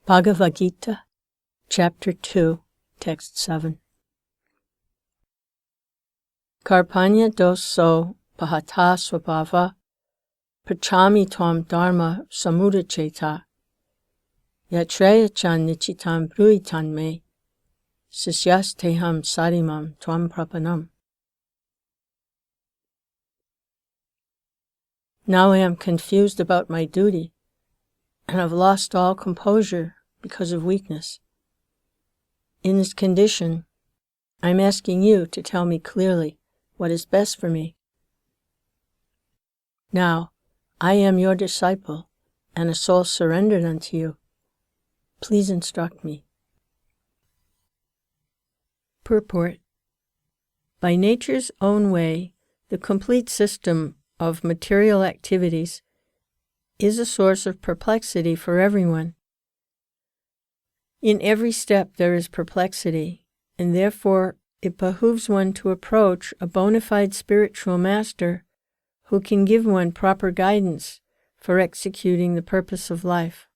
Bhagavad Gita, Chapter 2, Text 7. Karpanya doso pahata swabhava pachami tvam dharma samudacheta yatrayachan nichitam bruitan me sisyasteham sarimam tvam prapanam. Now I am confused about my duty, and have lost all composure because of weakness. In this condition, I am asking you to tell me clearly what is best for me. Now, I am your disciple and a soul surrendered unto you. Please instruct me. Purport. By nature's own way, the complete system of material activities is a source of perplexity for everyone. In every step there is perplexity, and therefore it behooves one to approach a bona fide spiritual master who can give one proper guidance for executing the purpose of life.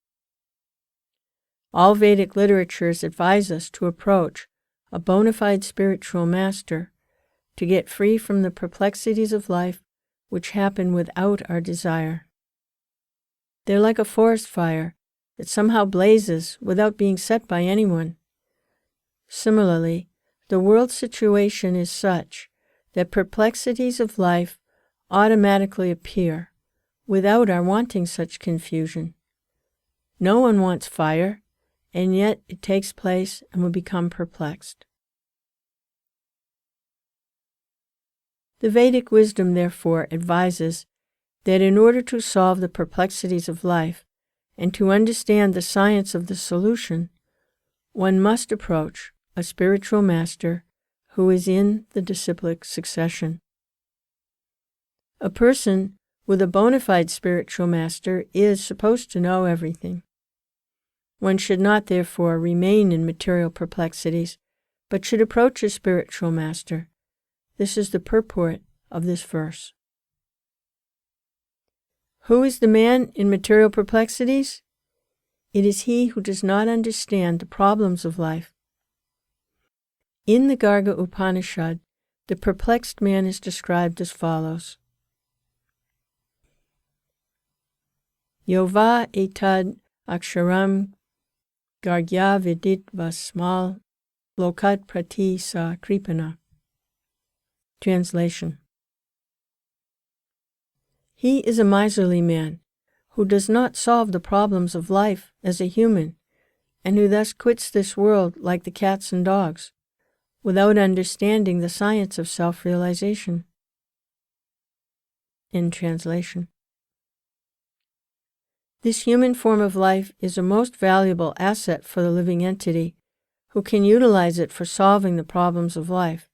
All Vedic literatures advise us to approach a bona fide spiritual master to get free from the perplexities of life which happen without our desire. They're like a forest fire that somehow blazes without being set by anyone. Similarly, the world situation is such that perplexities of life automatically appear without our wanting such confusion. No one wants fire, and yet it takes place and we become perplexed. The Vedic wisdom, therefore, advises that in order to solve the perplexities of life and to understand the science of the solution, one must approach a spiritual master who is in the disciplic succession. A person with a bona fide spiritual master is supposed to know everything. One should not, therefore, remain in material perplexities, but should approach a spiritual master. This is the purport of this verse. Who is the man in material perplexities? It is he who does not understand the problems of life. In the Garga Upanishad, the perplexed man is described as follows. Yova etad aksharam gargya vidit vasmal lokat prati sa kripana. Translation. He is a miserly man who does not solve the problems of life as a human, and who thus quits this world like the cats and dogs, without understanding the science of self-realization. In translation. This human form of life is a most valuable asset for the living entity, who can utilize it for solving the problems of life.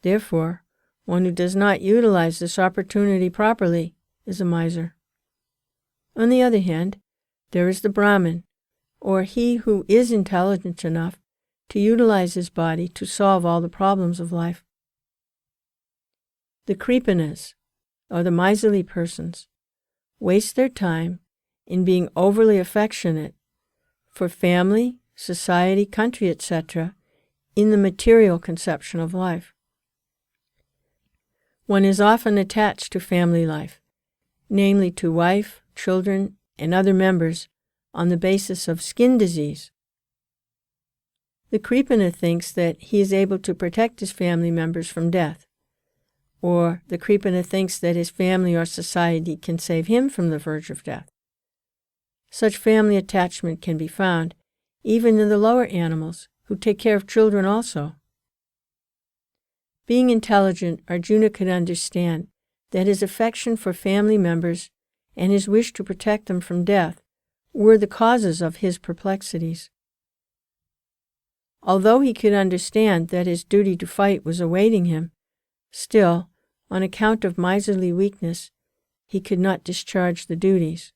Therefore, one who does not utilize this opportunity properly is a miser. On the other hand, there is the Brahmin, or he who is intelligent enough to utilize his body to solve all the problems of life. The Kripanas, or the miserly persons, waste their time in being overly affectionate for family, society, country, etc., in the material conception of life. One is often attached to family life, namely to wife, children, and other members, on the basis of skin disease. The Kripana thinks that he is able to protect his family members from death, or the Kripana thinks that his family or society can save him from the verge of death. Such family attachment can be found even in the lower animals, who take care of children also. Being intelligent, Arjuna could understand that his affection for family members and his wish to protect them from death were the causes of his perplexities. Although he could understand that his duty to fight was awaiting him, still, on account of miserly weakness, he could not discharge the duties.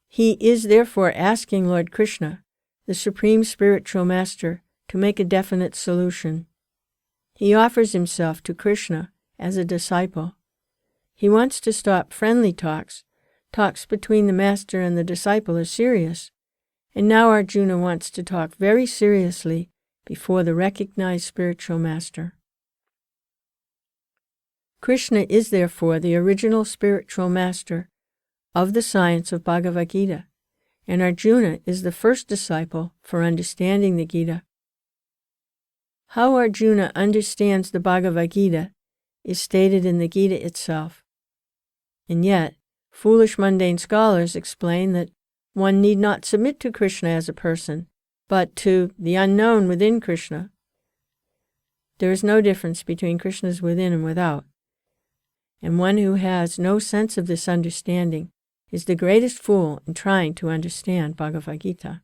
He is therefore asking Lord Krishna, the Supreme Spiritual Master, to make a definite solution. He offers himself to Krishna as a disciple. He wants to stop friendly talks Talks between the master and the disciple are serious, and now Arjuna wants to talk very seriously before the recognized spiritual master. Krishna is therefore the original spiritual master of the science of Bhagavad Gita, and Arjuna is the first disciple for understanding the Gita. How Arjuna understands the Bhagavad Gita is stated in the Gita itself. And yet, foolish mundane scholars explain that one need not submit to Krishna as a person, but to the unknown within Krishna. There is no difference between Krishna's within and without, and one who has no sense of this understanding is the greatest fool in trying to understand Bhagavad Gita.